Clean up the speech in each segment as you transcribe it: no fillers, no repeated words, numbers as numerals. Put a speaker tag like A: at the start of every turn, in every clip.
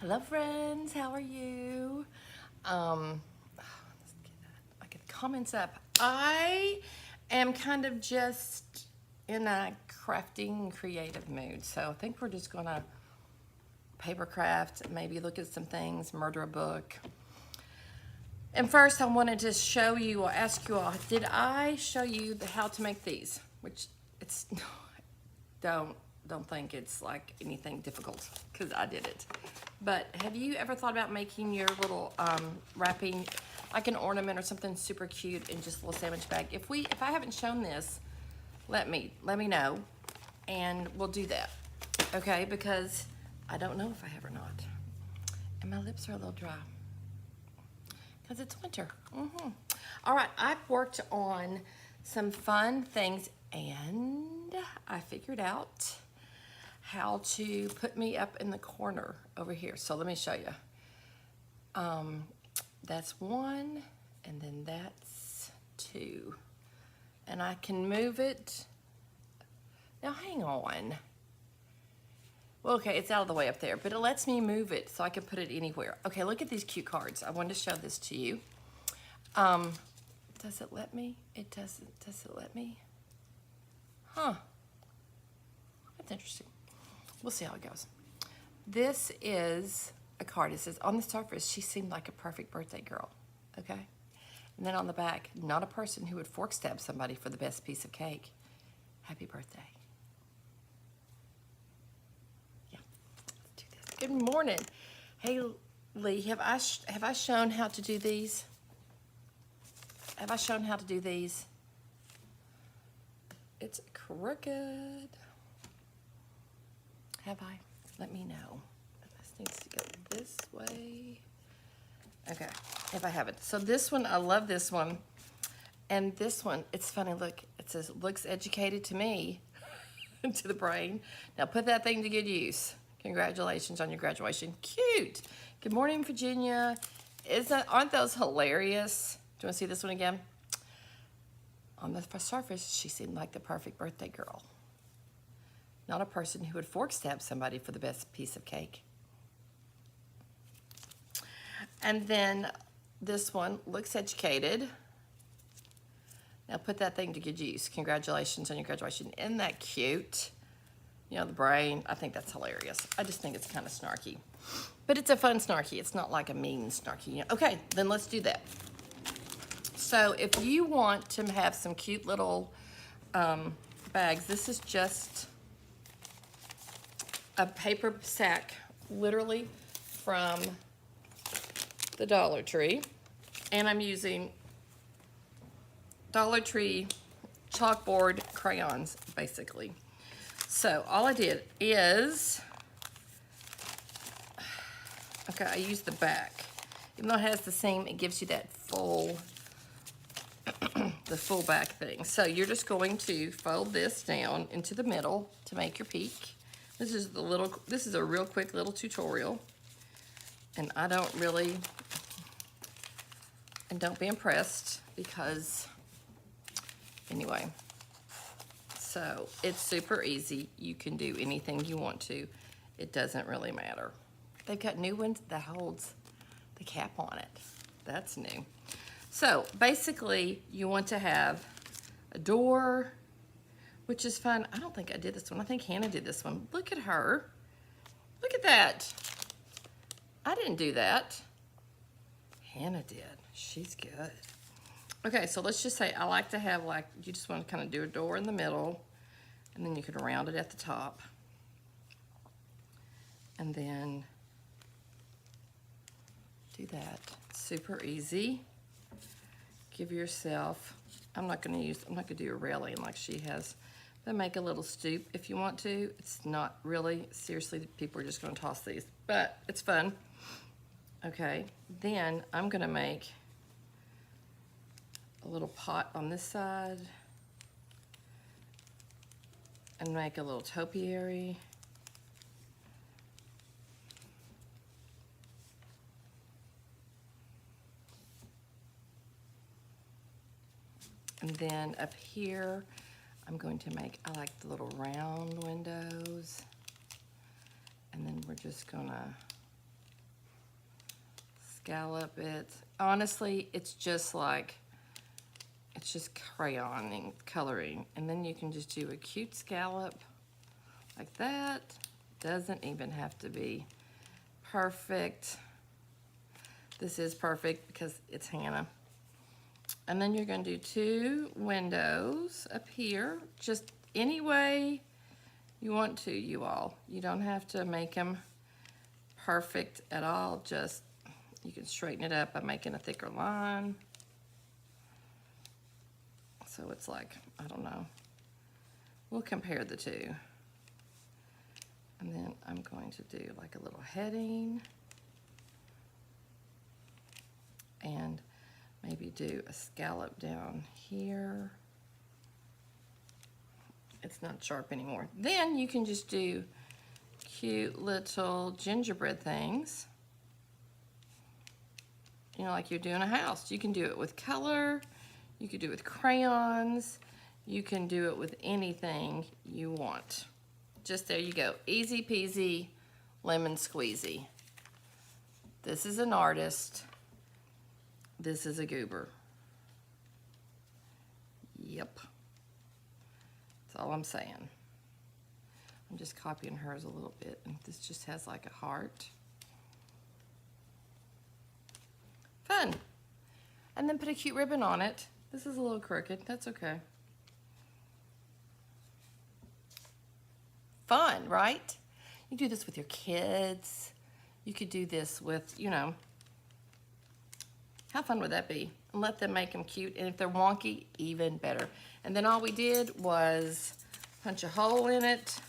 A: Hello friends, how are you? I get the comments up. I am kind of just in a crafting creative mood. So I think we're just gonna paper craft, maybe look at some things, murder a book. And first I wanted to show you or ask you all, did I show you how to make these? Which it's, don't think it's like anything difficult because I did it. But have you ever thought about making your little wrapping like an ornament or something super cute in just a little sandwich bag? If I haven't shown this, let me know and we'll do that. Okay, because I don't know if I have or not. And my lips are a little dry because it's winter. All right, I've worked on some fun things and I figured out how to put me up in the corner over here. So let me show you. That's one, and then that's two. And I can move it. Now hang on. Well, okay, it's out of the way up there, but it lets me move it so I can put it anywhere. Okay, look at these cute cards. I wanted to show this to you. Does it let me? It doesn't. Does it let me? Huh. That's interesting. We'll see how it goes. This is a card. It says, on the surface, she seemed like a perfect birthday girl. Okay? And then on the back, not a person who would fork stab somebody for the best piece of cake. Happy birthday. Yeah. Let's do this. Good morning. Hey, Lee, have I shown how to do these? Have I shown how to do these? It's crooked. Have I? Let me know. This needs to go this way. Okay, if I haven't. So this one, I love this one. And this one, it's funny, look, it says, looks educated to me, to the brain. Now put that thing to good use. Congratulations on your graduation. Cute. Good morning, Virginia. Aren't those hilarious? Do you want to see this one again? On the surface, she seemed like the perfect birthday girl. Not a person who would fork stab somebody for the best piece of cake. And then this one looks educated. Now put that thing to good use. Congratulations on your graduation. Isn't that cute? You know, the brain, I think that's hilarious. I just think it's kind of snarky. But it's a fun snarky. It's not like a mean snarky. You know? Okay, then let's do that. So if you want to have some cute little bags, this is just a paper sack, literally from the Dollar Tree. And I'm using Dollar Tree chalkboard crayons, basically. So all I did is, okay, I used the back. Even though it has the seam, it gives you that full, the full back thing. So you're just going to fold this down into the middle to make your peak. This is a real quick little tutorial. And I don't really, and don't be impressed because, anyway. So it's super easy. You can do anything you want to. It doesn't really matter. They've got new ones that holds the cap on it. That's new. So basically you want to have a door, which is fun. I don't think I did this one. I think Hannah did this one. Look at her. Look at that. I didn't do that. Hannah did. She's good. Okay, so let's just say I like to have like, you just want to kind of do a door in the middle, and then you can round it at the top. And then do that. Super easy. Give yourself, I'm not gonna do a railing like she has. Then make a little stoop if you want to. It's not really, seriously, people are just gonna toss these, but it's fun. Okay, then I'm gonna make a little pot on this side and make a little topiary. And then up here, I'm going to make, I like the little round windows. And then we're just gonna scallop it. Honestly, it's just crayoning, coloring. And then you can just do a cute scallop like that. Doesn't even have to be perfect. This is perfect because it's Hannah. And then you're going to do 2 windows up here, just any way you want to, you all. You don't have to make them perfect at all. Just, you can straighten it up by making a thicker line. So it's like, I don't know. We'll compare the two. And then I'm going to do like a little heading. And maybe do a scallop down here. It's not sharp anymore. Then you can just do cute little gingerbread things. You know, like you're doing a house. You can do it with color. You could do it with crayons. You can do it with anything you want. Just there you go. Easy peasy, lemon squeezy. This is an artist. This is a goober. Yep. That's all I'm saying. I'm just copying hers a little bit. And this just has like a heart. Fun. And then put a cute ribbon on it. This is a little crooked. That's okay. Fun, right? You do this with your kids. You could do this with, you know, how fun would that be? And let them make them cute. And if they're wonky, even better. And then all we did was punch a hole in it.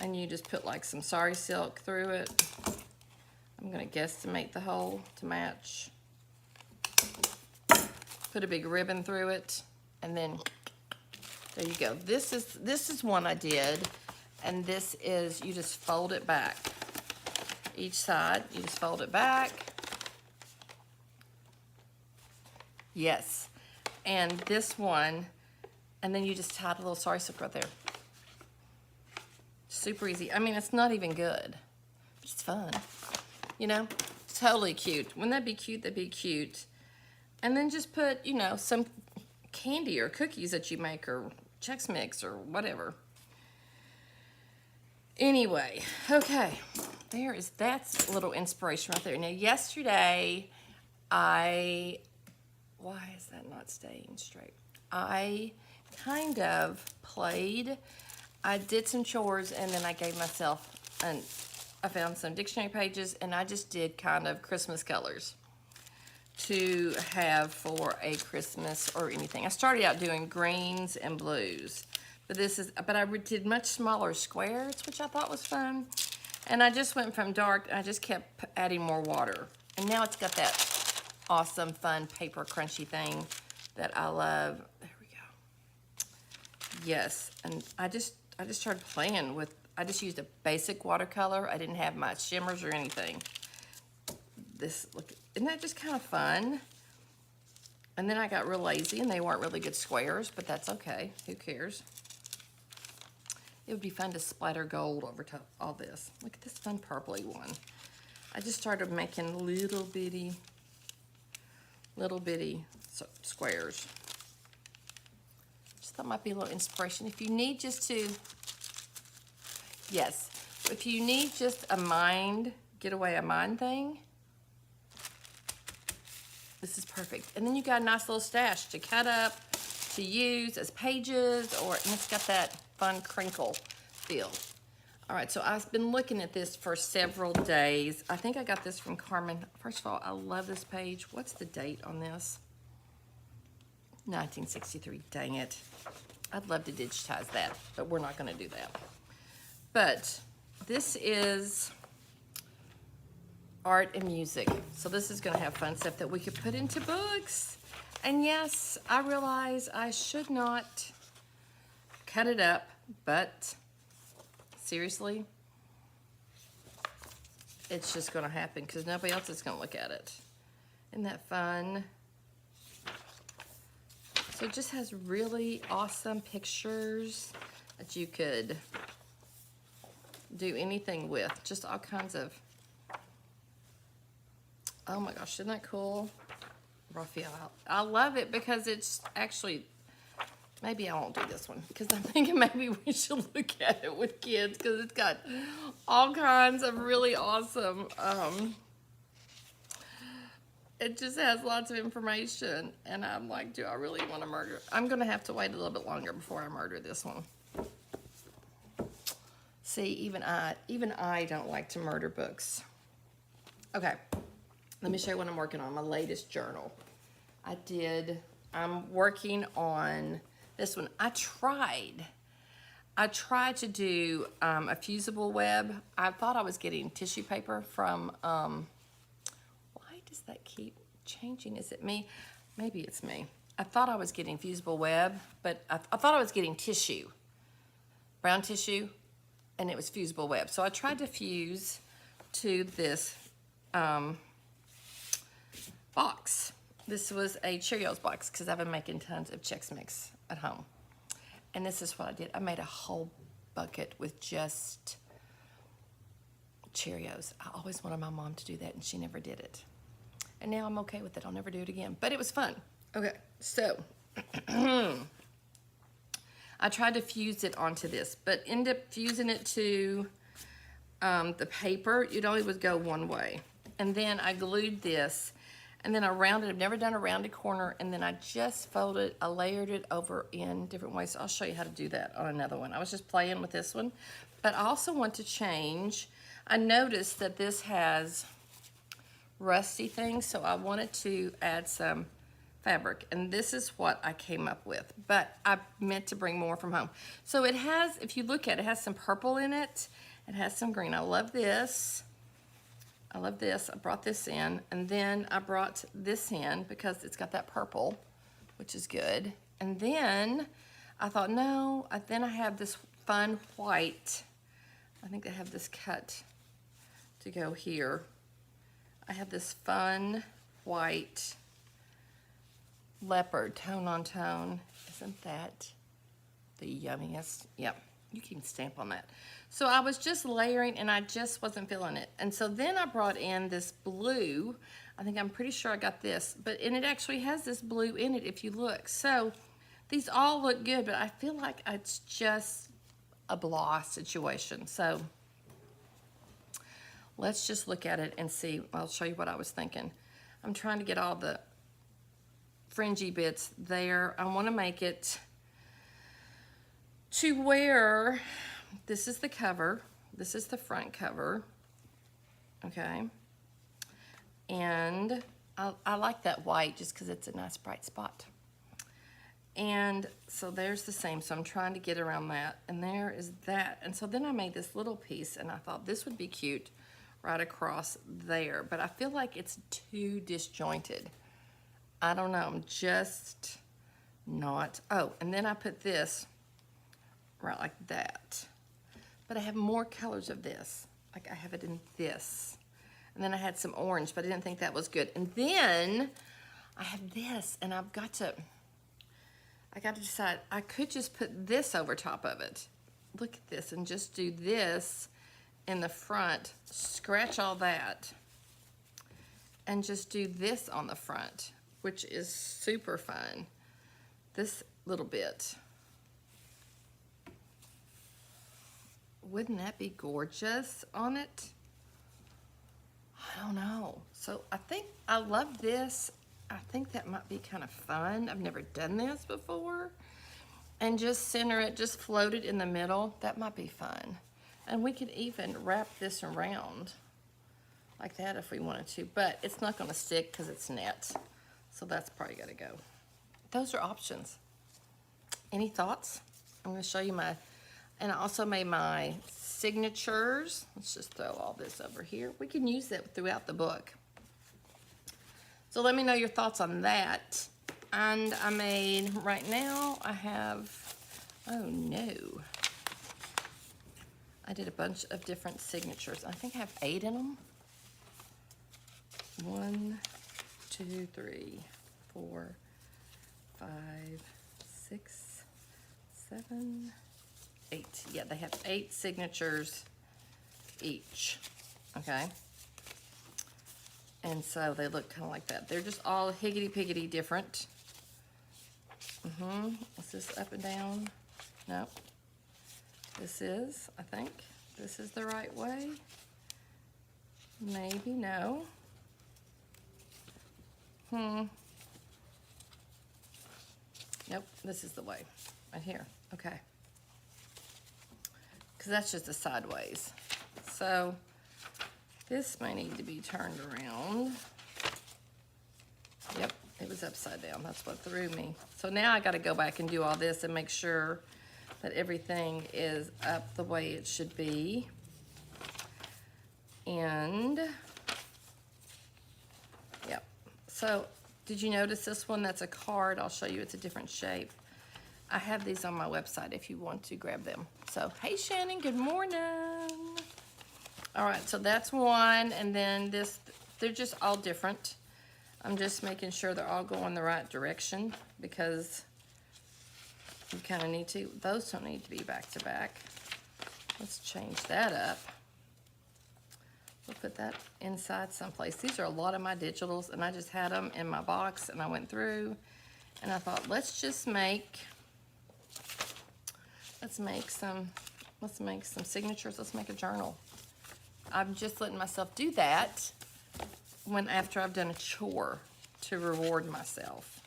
A: And you just put like some sari silk through it. I'm gonna guesstimate the hole to match. Put a big ribbon through it. And then, there you go. This is one I did. And this is, you just fold it back. Each side, you just fold it back. Yes. And this one, and then you just tie the little sari silk right there. Super easy. I mean, it's not even good. It's fun. You know? Totally cute. Wouldn't that be cute? That'd be cute. And then just put, you know, some candy or cookies that you make or Chex Mix or whatever. Anyway, okay. That's a little inspiration right there. Now, yesterday, why is that not staying straight? I kind of played. I did some chores and then I gave myself, I found some dictionary pages and I just did kind of Christmas colors to have for a Christmas or anything. I started out doing greens and blues, but I did much smaller squares, which I thought was fun. And I just went from dark, I just kept adding more water. And now it's got that awesome, fun, paper crunchy thing that I love. There we go. Yes, and I just started playing with, I just used a basic watercolor. I didn't have my shimmers or anything. Look, isn't that just kind of fun? And then I got real lazy and they weren't really good squares, but that's okay. Who cares? It would be fun to splatter gold over top all this. Look at this fun purpley one. I just started making little bitty squares. Just thought might be a little inspiration. If you need just to, yes, if you need just a mind thing, this is perfect. And then you got a nice little stash to cut up, to use as pages, and it's got that fun crinkle feel. All right, so I've been looking at this for several days. I think I got this from Carmen. First of all, I love this page. What's the date on this? 1963, dang it. I'd love to digitize that, but we're not gonna do that. But this is art and music. So this is gonna have fun stuff that we could put into books. And yes, I realize I should not cut it up, but seriously, it's just gonna happen because nobody else is gonna look at it. Isn't that fun? So it just has really awesome pictures that you could do anything with. Just all kinds of Oh my gosh, isn't that cool? Raphael. I love it because it's actually, maybe I won't do this one because I'm thinking maybe we should look at it with kids because it's got all kinds of really awesome, it just has lots of information, and I'm like, do I really want to murder? I'm going to have to wait a little bit longer before I murder this one. See, even I don't like to murder books. Okay, let me show you what I'm working on, my latest journal. I'm working on this one. I tried to do a fusible web. I thought I was getting tissue paper from, why does that keep changing? Is it me? Maybe it's me. I thought I was getting fusible web, but I thought I was getting tissue, brown tissue, and it was fusible web. So I tried to fuse to this box. This was a Cheerios box because I've been making tons of Chex Mix at home. And this is what I did. I made a whole bucket with just Cheerios. I always wanted my mom to do that, and she never did it. And now I'm okay with it. I'll never do it again. But it was fun. Okay, so I tried to fuse it onto this, but ended up fusing it to the paper. It only would go one way. And then I glued this, and then I rounded. I've never done a rounded corner, and then I just folded, I layered it over in different ways. So I'll show you how to do that on another one. I was just playing with this one, but I also want to change. I noticed that this has rusty things, so I wanted to add some fabric, and this is what I came up with, but I meant to bring more from home. So it has, if you look at it, it has some purple in it, it has some green. I love this. I love this. I brought this in, and then I brought this in because it's got that purple, which is good. And then I thought, no, then I have this fun white. I think I have this cut to go here. I have this fun white leopard, tone on tone. Isn't that the yummiest? Yep, you can stamp on that. So I was just layering, and I just wasn't feeling it. And so then I brought in this blue. I'm pretty sure I got this, and it actually has this blue in it if you look. So these all look good, but I feel like it's just a blah situation. So let's just look at it and see. I'll show you what I was thinking. I'm trying to get all the fringy bits there. I want to make it to where this is the cover, this is the front cover, okay? And I like that white just because it's a nice bright spot. And so there's the same, so I'm trying to get around that, and there is that. And so then I made this little piece, and I thought this would be cute right across there, but I feel like it's too disjointed. I don't know, I'm just not. Oh, and then I put this right like that. But I have more colors of this. Like I have it in this. And then I had some orange, but I didn't think that was good. And then I have this, and I got to decide, I could just put this over top of it. Look at this, and just do this in the front, scratch all that, and just do this on the front, which is super fun. This little bit. Wouldn't that be gorgeous on it? I don't know. So I think I love this. I think that might be kind of fun. I've never done this before. And just center it, just float it in the middle. That might be fun. And we could even wrap this around like that if we wanted to, but it's not gonna stick because it's net. So that's probably gotta go. Those are options. Any thoughts? I'm gonna show you and I also made my signatures. Let's just throw all this over here. We can use that throughout the book. So let me know your thoughts on that. And I made, right now I have, oh no. I did a bunch of different signatures. I think I have 8 in them. 1, 2, 3, 4, 5, 6, 7, 8. Yeah, they have 8 signatures each, okay? And so they look kind of like that. They're just all higgity-piggity different. Is this up and down? Nope. This is, I think, this is the right way. Maybe, no. Nope, this is the way, right here, okay. Because that's just a sideways. So, this may need to be turned around. Yep, it was upside down, that's what threw me. So now I gotta go back and do all this and make sure that everything is up the way it should be. And, yep. So, did you notice this one? That's a card. I'll show you, it's a different shape. I have these on my website if you want to grab them. So, hey Shannon, good morning. All right, so that's one, and then this, they're just all different. I'm just making sure they're all going the right direction because you kind of need to. Those don't need to be back to back. Let's change that up. We'll put that inside someplace. These are a lot of my digitals, and I just had them in my box, and I went through, and I thought, let's make some signatures. Let's make a journal. I'm just letting myself do that after I've done a chore to reward myself.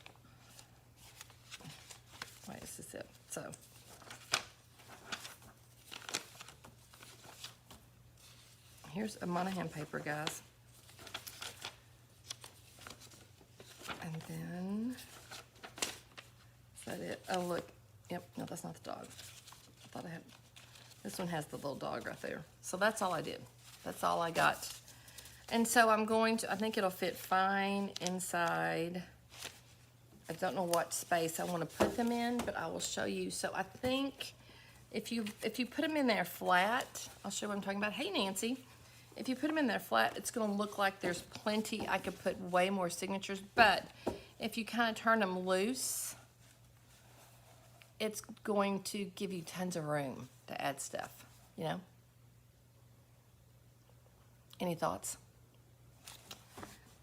A: Wait, is this it? So. Here's a Monahan paper, guys. And then, is that it? Oh, look. Yep, no, that's not the dog. I thought I had, this one has the little dog right there. So that's all I did. That's all I got. And so I'm going to, I think it'll fit fine inside. I don't know what space I want to put them in, but I will show you. So I think if you put them in there flat, I'll show you what I'm talking about. Hey, Nancy. If you put them in there flat, it's going to look like there's plenty. I could put way more signatures, but if you kind of turn them loose, it's going to give you tons of room to add stuff, you know? Any thoughts?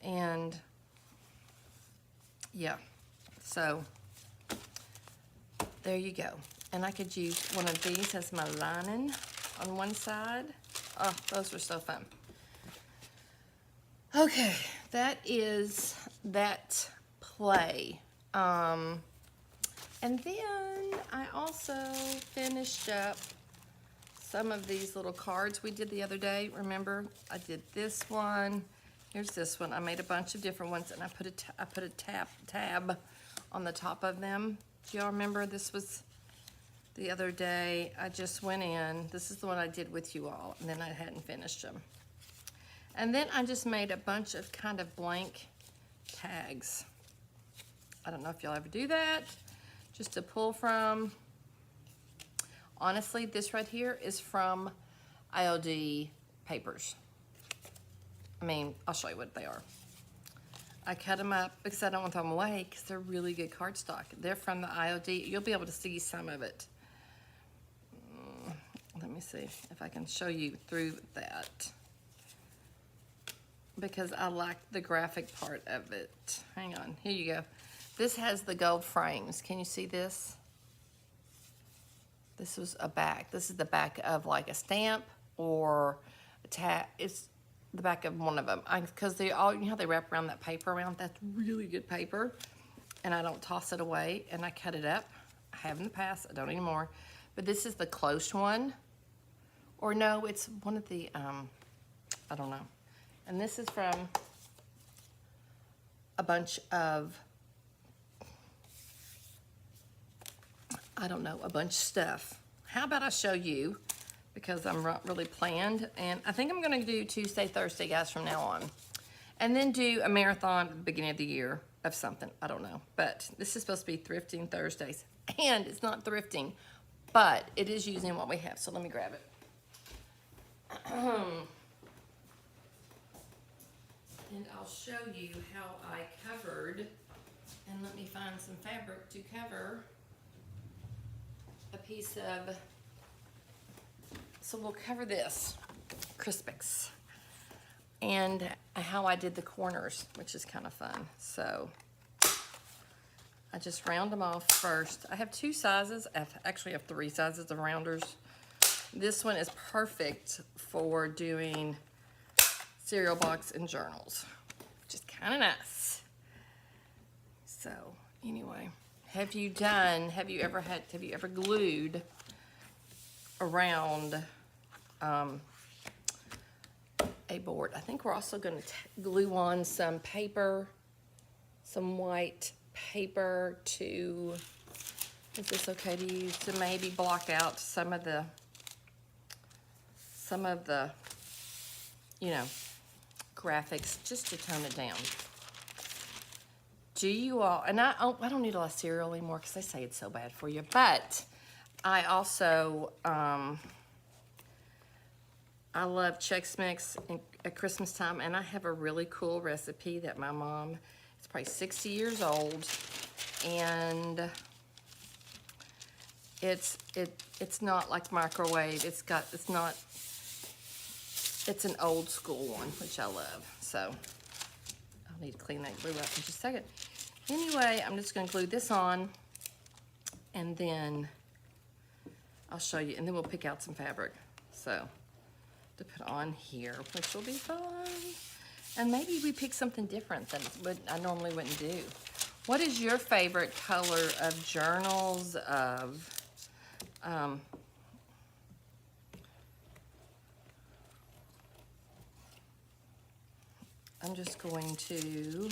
A: And yeah, so there you go. And I could use one of these as my lining on one side. Oh, those were so fun. Okay, that is that play. And then I also finished up some of these little cards we did the other day. Remember, I did this one. Here's this one. I made a bunch of different ones, and I put a tab on the top of them. Do y'all remember this was the other day? I just went in. This is the one I did with you all, and then I hadn't finished them. And then I just made a bunch of kind of blank tags. I don't know if y'all ever do that. Just to pull from. Honestly, this right here is from IOD papers. I mean, I'll show you what they are. I cut them up because I don't want them away because they're really good cardstock. They're from the IOD. You'll be able to see some of it. Let me see if I can show you through that because I like the graphic part of it. Hang on, here you go. This has the gold frames. Can you see this? This was a back. This is the back of like a stamp or a tag. It's the back of one of them. Because they all, you know how they wrap around that paper around? That's really good paper. And I don't toss it away. And I cut it up. I have in the past. I don't anymore. But this is the close one. Or no, it's one of the, I don't know. And this is from a bunch of, I don't know, a bunch of stuff. How about I show you, because I'm not really planned, and I think I'm gonna do Tuesday, Thursday, guys, from now on. And then do a marathon at the beginning of the year of something, I don't know. But this is supposed to be Thrifting Thursdays, and it's not thrifting, but it is using what we have, so let me grab it. And I'll show you how I covered, and let me find some fabric to cover a piece of, so we'll cover this Crispix. and how I did the corners, which is kind of fun. So I just round them off first. I have two sizes. I actually have three sizes of rounders. This one is perfect for doing cereal box and journals, which is kind of nice. So anyway, have you ever glued around a board? I think we're also going to glue on some paper, some white paper to, is this okay to use, to maybe block out some of the, you know, graphics, just to tone it down. Do you all, and I don't need a lot of cereal anymore because they say it's so bad for you, but I also, I love Chex Mix at Christmas time, and I have a really cool recipe that my mom is probably 60 years old, and it's not like microwave. It's an old school one, which I love. So I'll need to clean that glue up in just a second. Anyway, I'm just going to glue this on, and then I'll show you, and then we'll pick out some fabric. So to put on here, which will be fun. And maybe we pick something different than what I normally wouldn't do. What is your favorite color of journals, of I'm just going to,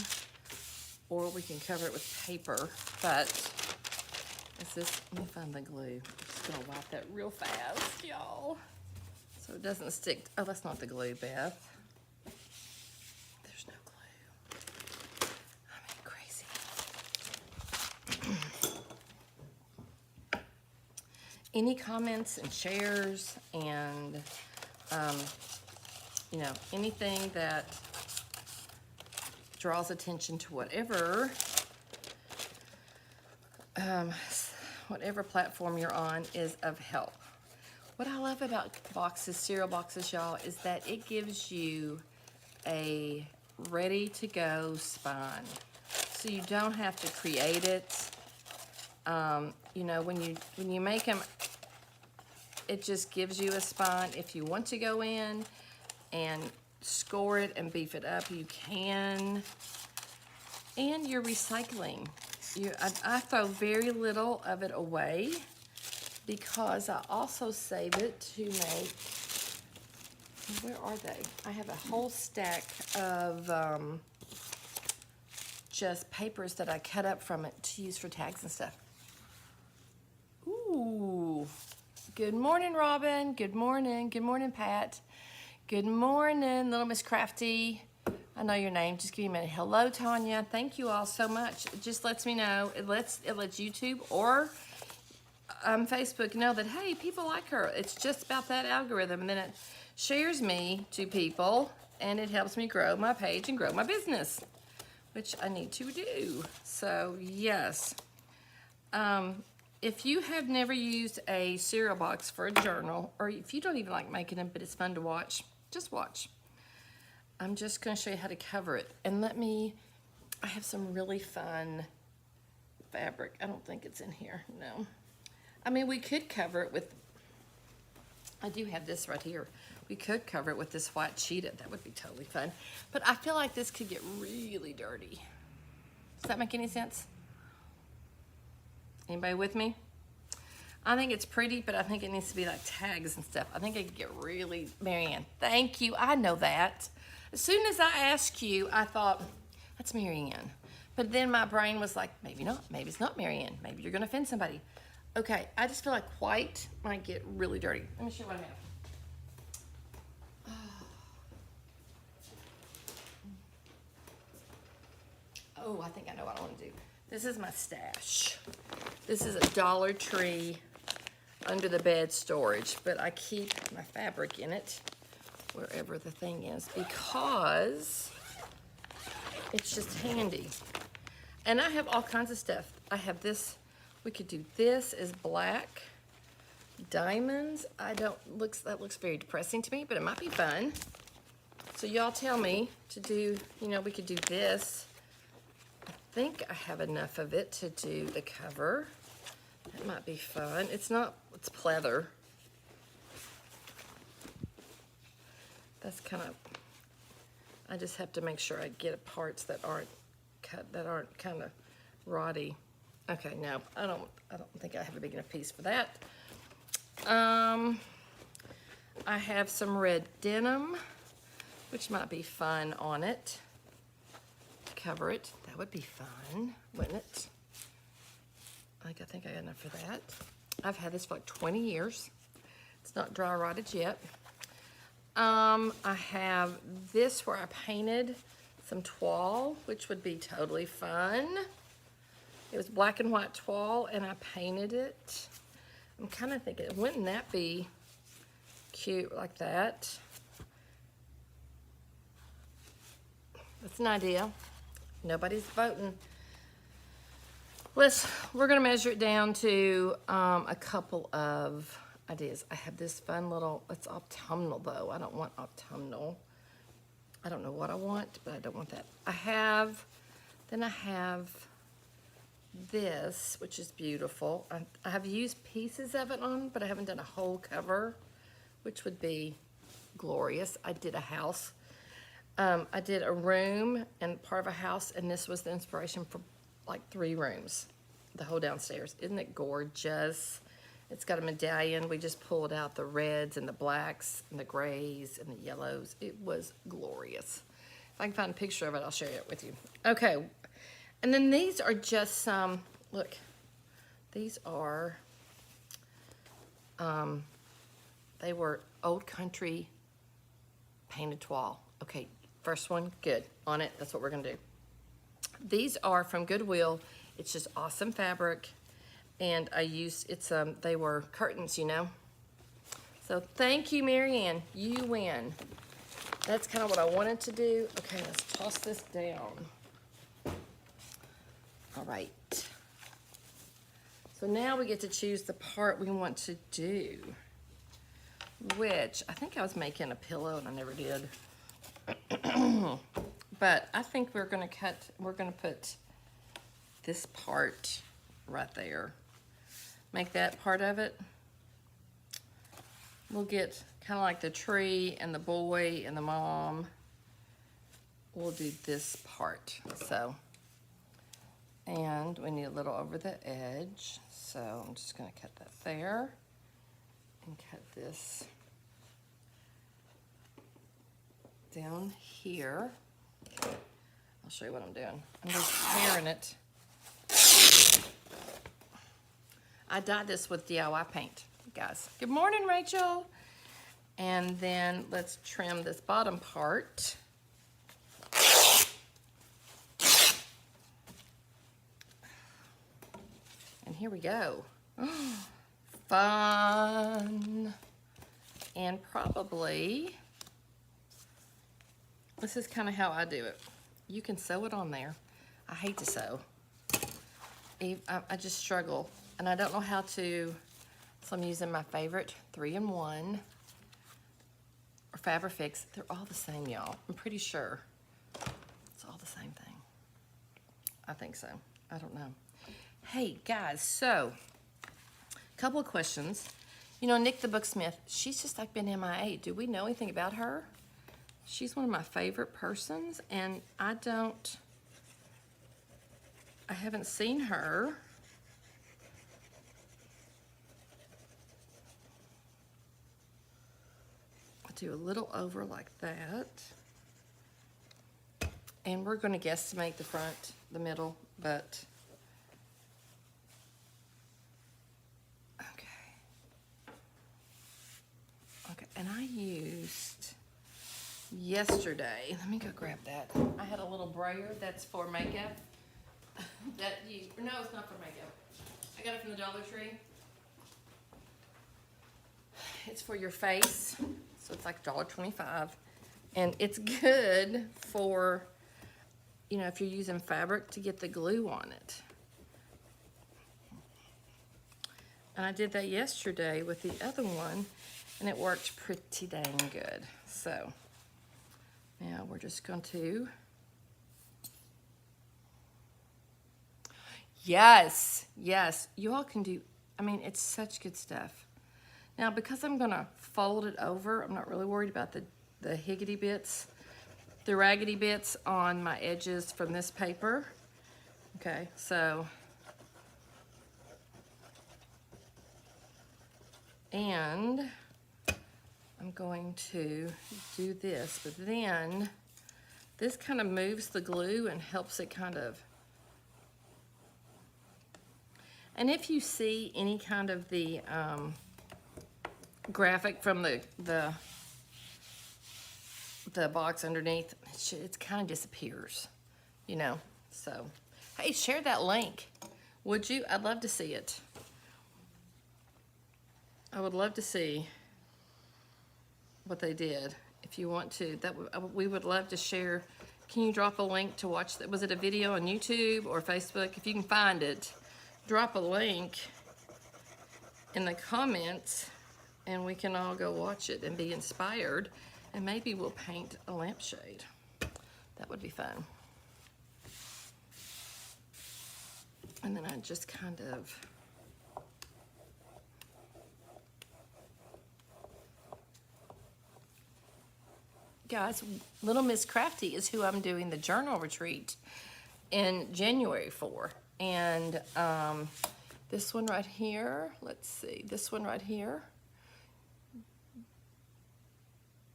A: or we can cover it with paper, but is this, let me find the glue. I'm just gonna wipe that real fast, y'all, so it doesn't stick. Oh, that's not the glue, Beth. There's no glue. I'm crazy. Any comments and shares and, you know, anything that draws attention to whatever whatever platform you're on is of help. What I love about boxes, cereal boxes, y'all, is that it gives you a ready-to-go spine. So you don't have to create it. You know, when you make them, it just gives you a spine. If you want to go in and score it and beef it up, you can. And you're recycling. I throw very little of it away because I also save it to make, where are they? I have a whole stack of just papers that I cut up from it to use for tags and stuff. Ooh, good morning, Robin. Good morning. Good morning, Pat. Good morning, little Miss Crafty. I know your name. Just give me a minute. Hello, Tanya. Thank you all so much. It just lets me know. It lets YouTube or Facebook know that, hey, people like her. It's just about that algorithm. And then it shares me to people, and it helps me grow my page and grow my business, which I need to do. So, yes. If you have never used a cereal box for a journal, or if you don't even like making them, but it's fun to watch, just watch. I'm just going to show you how to cover it. And I have some really fun fabric. I don't think it's in here, no. I mean, we could cover it with, I do have this right here. We could cover it with this white cheetah. That would be totally fun. But I feel like this could get really dirty. Does that make any sense? Anybody with me? I think it's pretty, but I think it needs to be like tags and stuff. I think it could get really, Marianne, thank you. I know that. As soon as I asked you, I thought, that's Marianne. But then my brain was like, maybe not. Maybe it's not Marianne. Maybe you're going to offend somebody. Okay, I just feel like white might get really dirty. Let me show you what I have. Oh, I think I know what I want to do. This is my stash. This is a Dollar Tree under the bed storage, but I keep my fabric in it wherever the thing is because it's just handy. And I have all kinds of stuff. I have this, we could do this as black diamonds. That looks very depressing to me, but it might be fun. So y'all tell me to do, you know, we could do this. I think I have enough of it to do the cover. That might be fun. It's pleather. That's kind of, I just have to make sure I get parts that aren't cut, that aren't kind of rotty. Okay, no, I don't think I have a big enough piece for that. I have some red denim, which might be fun on it. Cover it. That would be fun, wouldn't it? I think I got enough for that. I've had this for like 20 years. It's not dry rotted yet. I have this where I painted some toile, which would be totally fun. It was black and white toile, and I painted it. I'm kind of thinking, wouldn't that be cute like that? That's an idea. Nobody's voting. We're gonna measure it down to a couple of ideas. I have this fun little, it's autumnal though. I don't want autumnal. I don't know what I want, but I don't want that. Then I have this, which is beautiful. I have used pieces of it on, but I haven't done a whole cover, which would be glorious. I did a house. I did a room and part of a house, and this was the inspiration for like 3 rooms, the whole downstairs. Isn't it gorgeous? It's got a medallion. We just pulled out the reds and the blacks and the grays and the yellows. It was glorious. If I can find a picture of it, I'll share it with you. Okay, and then these are just some, look, these are, they were Old Country painted toile. Okay, first one, good. On it, that's what we're gonna do. These are from Goodwill. It's just awesome fabric. And I used, they were curtains, you know. So thank you, Marianne, you win. That's kind of what I wanted to do. Okay, let's toss this down. All right. So now we get to choose the part we want to do, which I think I was making a pillow and I never did. But I think we're gonna put this part right there. Make that part of it. We'll get kind of like the tree and the boy and the mom. We'll do this part, so. And we need a little over the edge. So I'm just gonna cut that there and cut this down here. I'll show you what I'm doing. I'm just tearing it. I dyed this with DIY paint, guys. Good morning, Rachel. And then let's trim this bottom part. And here we go. Fun. And probably, this is kind of how I do it. You can sew it on there. I hate to sew. I just struggle. And I don't know how to, so I'm using my favorite 3-in-1 or Fabrifix. They're all the same, y'all. I'm pretty sure it's all the same thing. I think so. I don't know. Hey, guys, so a couple of questions. You know, Nick the Booksmith, she's just like been MIA. Do we know anything about her? She's one of my favorite persons, and I haven't seen her. I'll do a little over like that. And we're gonna guesstimate the front, the middle, but okay, and I used yesterday, let me go grab that. I had a little brayer that's for makeup. No, it's not for makeup. I got it from the Dollar Tree. It's for your face, so it's like $1.25. And it's good for, you know, if you're using fabric to get the glue on it. And I did that yesterday with the other one, and it worked pretty dang good. So Now we're just going to, yes, you all can do, I mean, it's such good stuff. Now, because I'm gonna fold it over, I'm not really worried about the higgity bits, the raggedy bits on my edges from this paper. Okay, so, and I'm going to do this, but then this kind of moves the glue and helps it kind of, and if you see any kind of the graphic from the box underneath, it kind of disappears, you know. So, hey, share that link, would you? I'd love to see it. I would love to see what they did. If you want to, we would love to share. Can you drop a link to watch that? Was it a video on YouTube or Facebook? If you can find it, drop a link in the comments and we can all go watch it and be inspired, and maybe we'll paint a lampshade. That would be fun. And then I just kind of, guys, Little Miss Crafty is who I'm doing the journal retreat in January for. And this one right here, let's see, this one right here.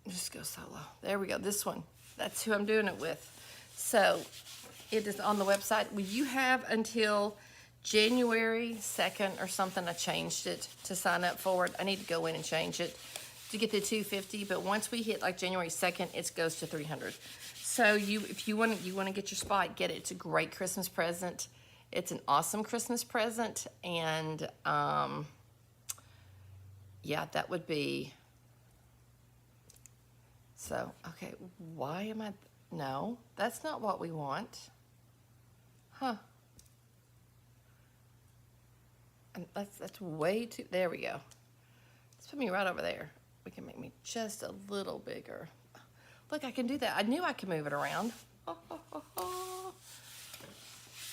A: Just go solo. There we go, this one. That's who I'm doing it with. So it is on the website. Well, you have until January 2nd or something. I changed it to sign up for it. I need to go in and change it to get the 250, but once we hit like January 2nd, it goes to 300. So if you want to get your spot, get it. It's a great Christmas present. It's an awesome Christmas present, and yeah, that would be. So okay, why am I? No, that's not what we want. Huh? And that's way too. There we go. Let's put me right over there. We can make me just a little bigger. Look, I can do that. I knew I could move it around.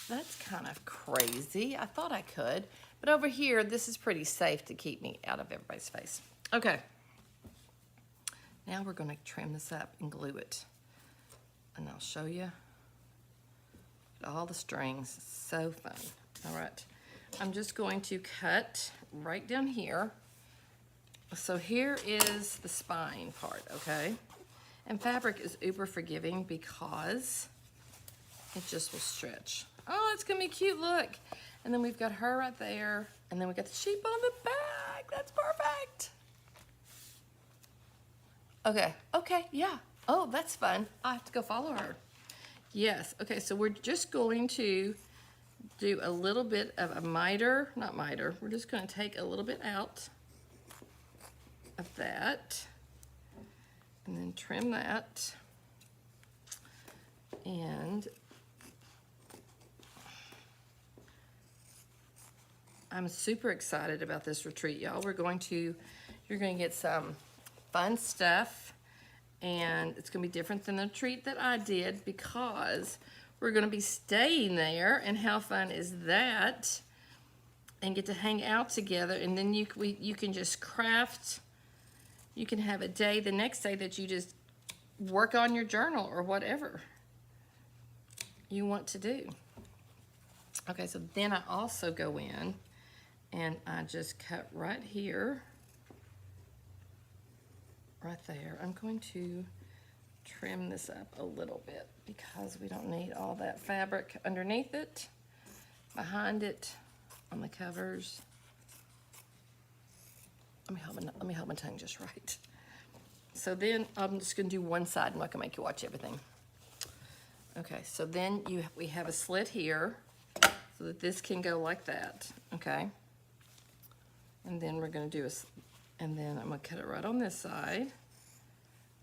A: That's kind of crazy. I thought I could. But over here, this is pretty safe to keep me out of everybody's face. Okay. Now we're going to trim this up and glue it. And I'll show you all the strings. So fun. All right. I'm just going to cut right down here. So here is the spine part, okay? And fabric is uber forgiving because it just will stretch. Oh, it's gonna be cute, look. And then we've got her right there, and then we got the sheep on the back. That's perfect. Okay, yeah. Oh, that's fun. I have to go follow her. Yes, okay, so we're just going to do a little bit of a miter, not miter, we're just gonna take a little bit out of that, and then trim that, and I'm super excited about this retreat, y'all. You're going to get some fun stuff, and it's gonna be different than the retreat that I did because we're gonna be staying there, and how fun is that? And get to hang out together, and then you can just craft. You can have a day the next day that you just work on your journal or whatever you want to do. Okay, so then I also go in and I just cut right here, right there. I'm going to trim this up a little bit because we don't need all that fabric underneath it, behind it, on the covers. Let me hold my tongue just right. So then I'm just gonna do one side. I'm not gonna make you watch everything. Okay, so then we have a slit here so that this can go like that, okay? And then we're gonna do and then I'm gonna cut it right on this side.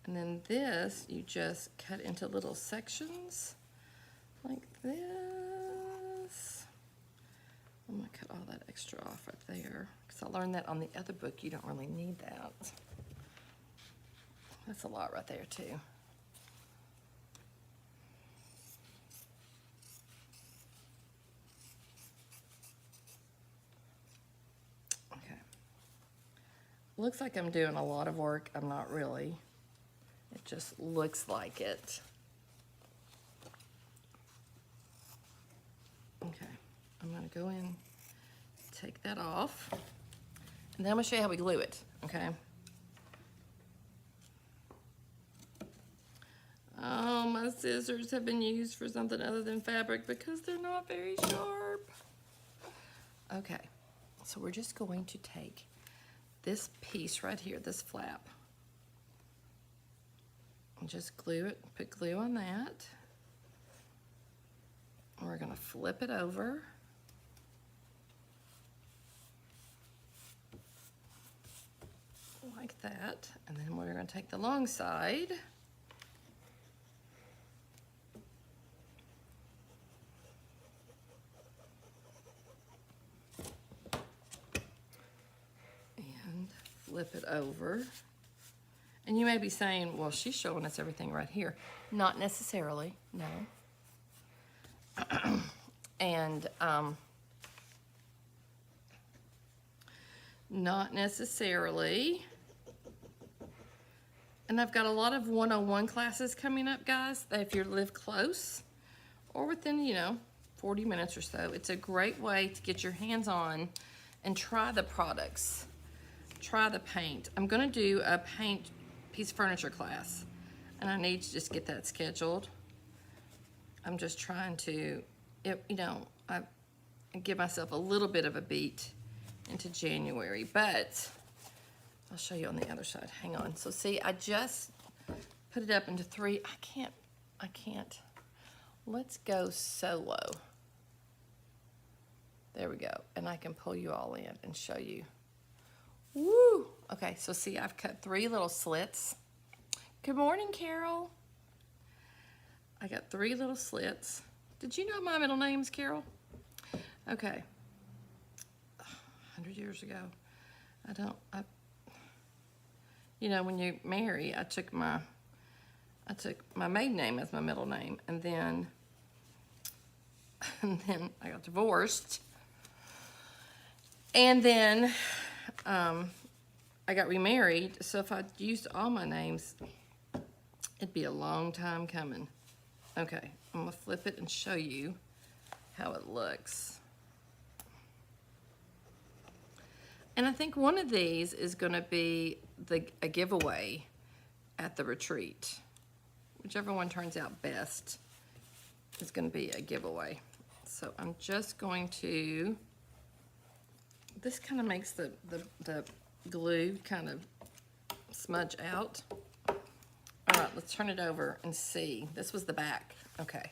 A: And then this, you just cut into little sections like this. I'm gonna cut all that extra off right there because I learned that on the other book. You don't really need that. That's a lot right there too. looks like I'm doing a lot of work. I'm not really. It just looks like it. Okay, I'm gonna go in, take that off, and then I'm gonna show you how we glue it, okay? Oh, my scissors have been used for something other than fabric because they're not very sharp. Okay, so we're just going to take this piece right here, this flap, and just glue it, put glue on that. We're gonna flip it over. Like that, and then we're gonna take the long side. And flip it over. And you may be saying, well, she's showing us everything right here. Not necessarily, no. And not necessarily. And I've got a lot of 101 classes coming up, guys, that if you live close or within, you know, 40 minutes or so, it's a great way to get your hands on and try the products. Try the paint. I'm gonna do a paint piece of furniture class, and I need to just get that scheduled. I'm just trying to, you know, I give myself a little bit of a beat into January, but I'll show you on the other side. Hang on. So see, I just put it up into 3. I can't. Let's go solo. There we go. And I can pull you all in and show you. Woo! Okay, so see, I've cut 3 little slits. Good morning, Carol. I got 3 little slits. Did you know my middle name's Carol? Okay. 100 years ago. You know, when you marry, I took my maiden name as my middle name, and then I got divorced, and then I got remarried. So if I used all my names, it'd be a long time coming. Okay, I'm gonna flip it and show you how it looks. And I think one of these is gonna be a giveaway at the retreat. Whichever one turns out best is gonna be a giveaway. So I'm just going to, this kind of makes the glue kind of smudge out. All right, let's turn it over and see. This was the back, okay.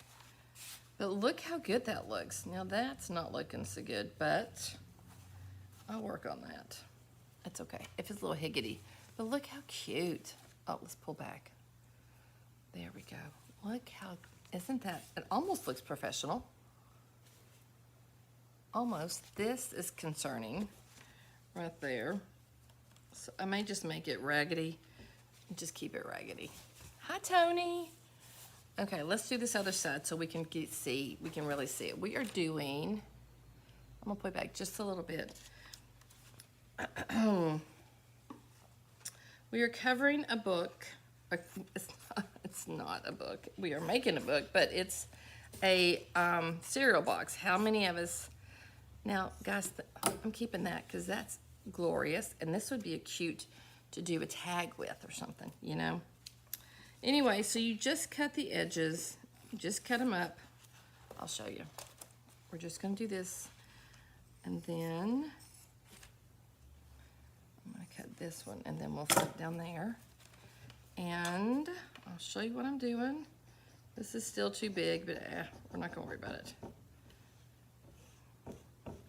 A: But look how good that looks. Now that's not looking so good, but I'll work on that. It's okay, if it's a little higgity. But look how cute. Oh, let's pull back. There we go. Look how, isn't that, it almost looks professional. Almost. This is concerning right there. So I may just make it raggedy and just keep it raggedy. Hi, Tony. Okay, let's do this other side so we can we can really see it. We are doing, I'm gonna put it back just a little bit. We are covering a book. It's not a book. We are making a book, but it's a cereal box. How many of us, now guys, I'm keeping that because that's glorious, and this would be a cute to do a tag with or something, you know? Anyway, so you just cut the edges, you just cut them up. I'll show you. We're just gonna do this, and then I'm gonna cut this one, and then we'll flip down there. And I'll show you what I'm doing. This is still too big, but we're not gonna worry about it.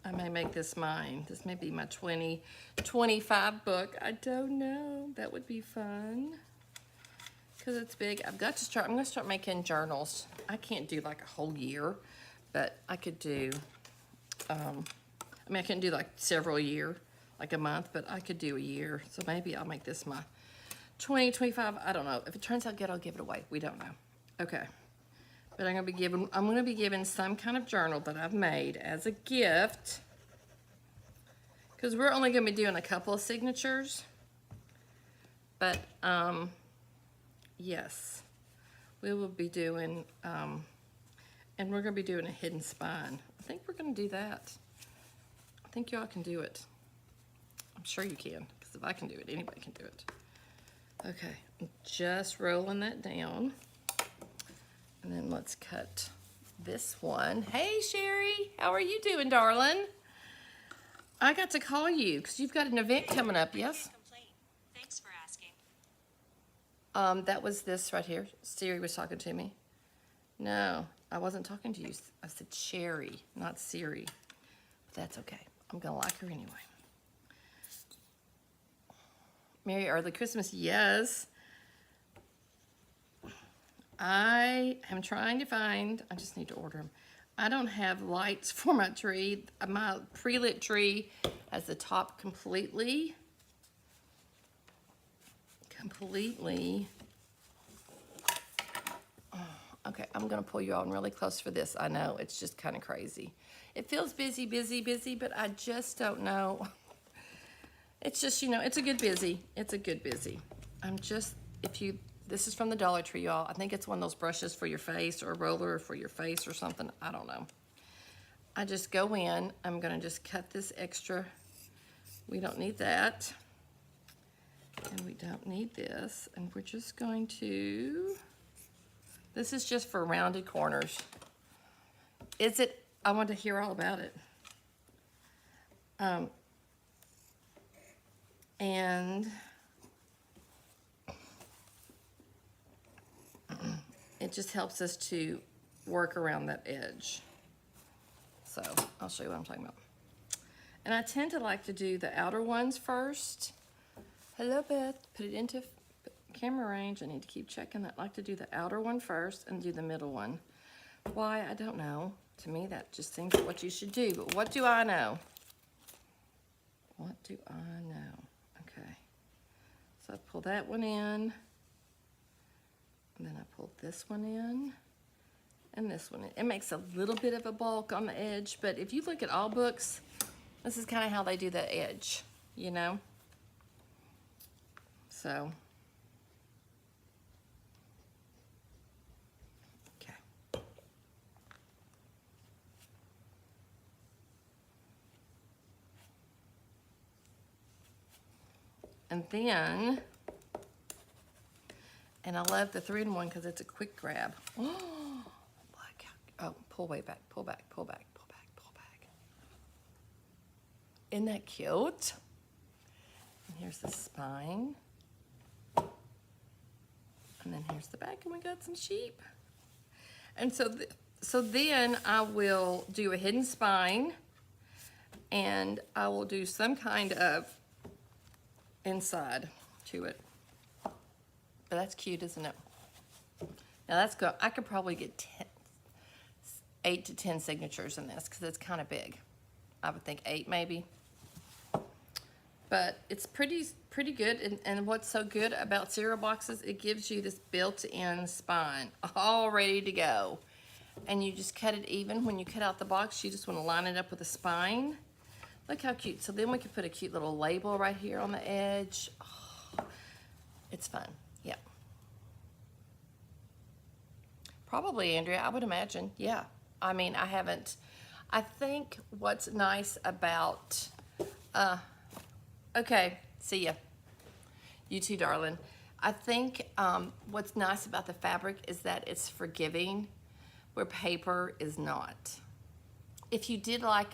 A: I may make this mine. This may be my 2025 book. I don't know. That would be fun. Because it's big. I'm gonna start making journals. I can't do like a whole year, but I could do, I couldn't do like several year, like a month, but I could do a year. So maybe I'll make this my 2025. I don't know. If it turns out good, I'll give it away. We don't know. Okay. But I'm gonna be given some kind of journal that I've made as a gift. Because we're only gonna be doing a couple of signatures. But, yes, we will be doing, and we're going to be doing a hidden spine. I think we're going to do that. I think y'all can do it. I'm sure you can, because if I can do it, anybody can do it. Okay, I'm just rolling that down. And then let's cut this one. Hey, Sherry, how are you doing, darling? I got to call you because you've got an event coming up, yes?
B: Thanks for asking.
A: That was this right here. Siri was talking to me. No, I wasn't talking to you. I said Sherry, not Siri. But that's okay. I'm gonna like her anyway. Merry early Christmas, yes. I am trying to find, I just need to order them. I don't have lights for my tree. My pre-lit tree has the top completely. Okay, I'm gonna pull you on really close for this. I know, it's just kind of crazy. It feels busy, but I just don't know. It's just, you know, it's a good busy. It's a good busy. This is from the Dollar Tree, y'all. I think it's one of those brushes for your face or a roller for your face or something. I don't know. I just go in. I'm going to just cut this extra. We don't need that. And we don't need this. And we're just going to... This is just for rounded corners. Is it... I want to hear all about it. And... it just helps us to work around that edge. So I'll show you what I'm talking about. And I tend to like to do the outer ones first. Hello, Beth. Put it into camera range. I need to keep checking that. I like to do the outer one first and do the middle one. Why? I don't know. To me, that just seems like what you should do. But what do I know? What do I know? Okay. So I pull that one in. And then I pull this one in and this one in. It makes a little bit of a bulk on the edge, but if you look at all books, this is kind of how they do the edge, you know? So, okay. And then, and I love the 3-in-1 because it's a quick grab. Oh, pull way back, pull back, pull back, pull back, pull back. Isn't that cute? And here's the spine. And then here's the back, and we got some sheep. And so then I will do a hidden spine, and I will do some kind of inside to it. But that's cute, isn't it? Now that's good. I could probably get 8 to 10 signatures in this because it's kind of big. I would think 8 maybe. But it's pretty good. And what's so good about cereal boxes, it gives you this built-in spine all ready to go. And you just cut it even. When you cut out the box, you just want to line it up with a spine. Look how cute. So then we can put a cute little label right here on the edge. Oh, it's fun. Yeah. Probably, Andrea, I would imagine. Yeah. I mean, I think what's nice about, okay, see ya. You too, darling. I think what's nice about the fabric is that it's forgiving, where paper is not. If you did like,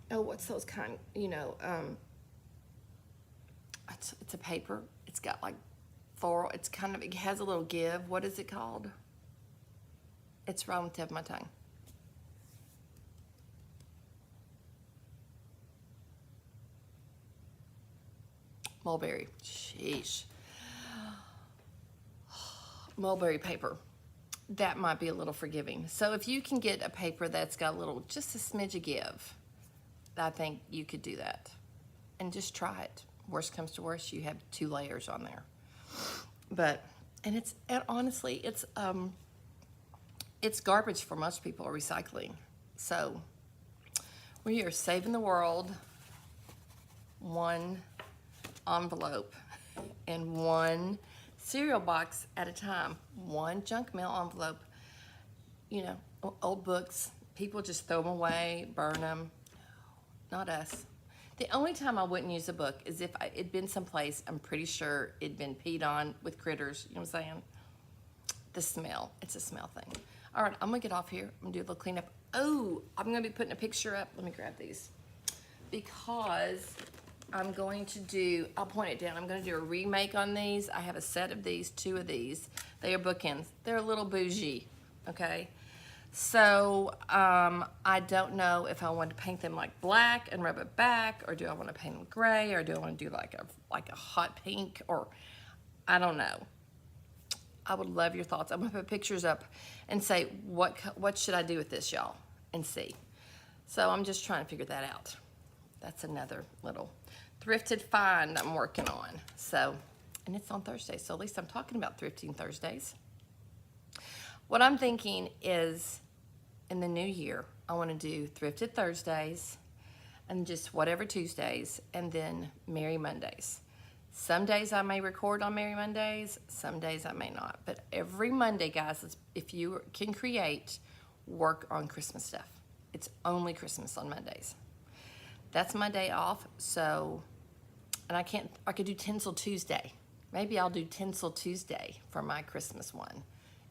A: what's those kind, you know, it's a paper. It's got like it's kind of, it has a little give. What is it called? It's right on the tip of my tongue. Mulberry. Sheesh. Mulberry paper. That might be a little forgiving. So if you can get a paper that's got a little, just a smidge of give, I think you could do that. And just try it. Worst comes to worst, you have 2 layers on there. But, and honestly, it's garbage for most people, or recycling. So we are saving the world. one envelope and one cereal box at a time. One junk mail envelope. You know, old books, people just throw them away, burn them. Not us. The only time I wouldn't use a book is if it'd been someplace I'm pretty sure it'd been peed on with critters. You know what I'm saying? The smell. It's a smell thing. All right, I'm gonna get off here. I'm gonna do a little cleanup. Oh, I'm gonna be putting a picture up. Let me grab these. Because I'm going to do, I'll point it down. I'm gonna do a remake on these. I have a set of these, 2 of these. They are bookends. They're a little bougie, okay? So I don't know if I want to paint them like black and rub it back, or do I want to paint them gray, or do I want to do like a hot pink, or I don't know. I would love your thoughts. I'm gonna put pictures up and say what should I do with this, y'all, and see. So I'm just trying to figure that out. That's another little thrifted find I'm working on. So, and it's on Thursday, so at least I'm talking about thrifting Thursdays. What I'm thinking is in the new year, I want to do Thrifted Thursdays and just whatever Tuesdays, and then Merry Mondays. Some days I may record on Merry Mondays, some days I may not. But every Monday, guys, if you can create, work on Christmas stuff. It's only Christmas on Mondays. That's my day off, so, and I could do Tinsel Tuesday. Maybe I'll do Tinsel Tuesday for my Christmas one.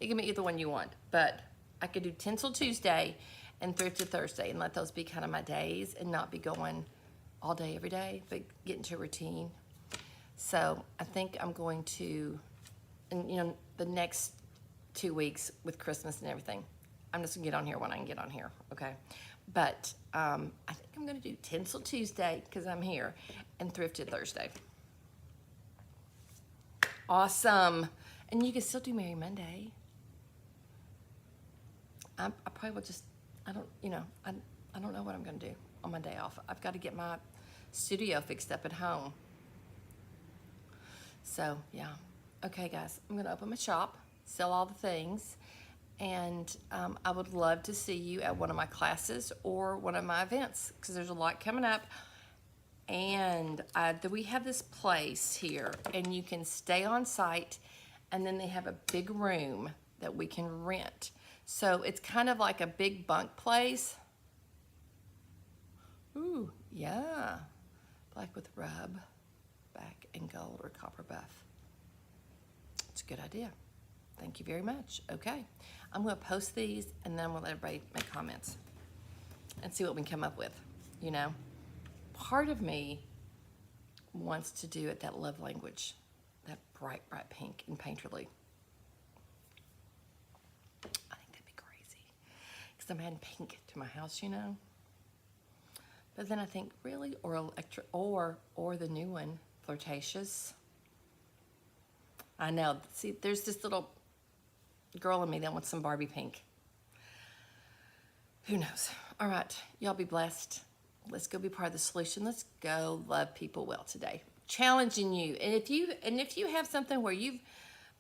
A: It can be either one you want, but I could do Tinsel Tuesday and Thrifted Thursday and let those be kind of my days and not be going all day, every day, but get into a routine. So I think I'm going to, and you know, the next 2 weeks with Christmas and everything, I'm just gonna get on here when I can get on here, okay? But I think I'm gonna do Tinsel Tuesday, because I'm here, and Thrifted Thursday. Awesome. And you can still do Merry Monday. I probably will just, I don't know what I'm gonna do on my day off. I've got to get my studio fixed up at home. So yeah, okay guys, I'm gonna open my shop, sell all the things, and I would love to see you at one of my classes or one of my events, because there's a lot coming up. And we have this place here, and you can stay on site, and then they have a big room that we can rent. So it's kind of like a big bunk place. Ooh, yeah. Black with rub, back and gold, or copper buff. It's a good idea. Thank you very much. Okay, I'm gonna post these, and then we'll let everybody make comments and see what we can come up with, you know? Part of me wants to do it that love language, that bright, bright pink and painterly. I think that'd be crazy, because I'm adding pink to my house, you know? But then I think, really? Or electric, or the new one, Flirtatious. I know, see, there's this little girl in me that wants some Barbie pink. Who knows? All right, y'all be blessed. Let's go be part of the solution. Let's go love people well today. Challenging you. And if you have something where you've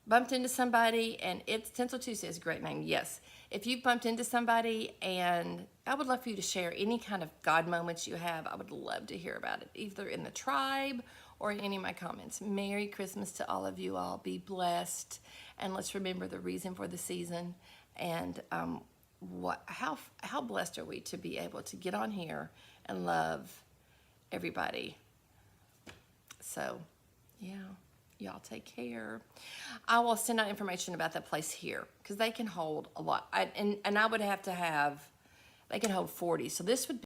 A: bumped into somebody, and it's Tinsel Tuesday is a great name, yes. If you've bumped into somebody, and I would love for you to share any kind of God moments you have, I would love to hear about it, either in the tribe or in any of my comments. Merry Christmas to all of you all. Be blessed. And let's remember the reason for the season, and how blessed are we to be able to get on here and love everybody. So, yeah, y'all take care. I will send out information about that place here, because they can hold a lot. And I would have to have, they can hold 40. So this would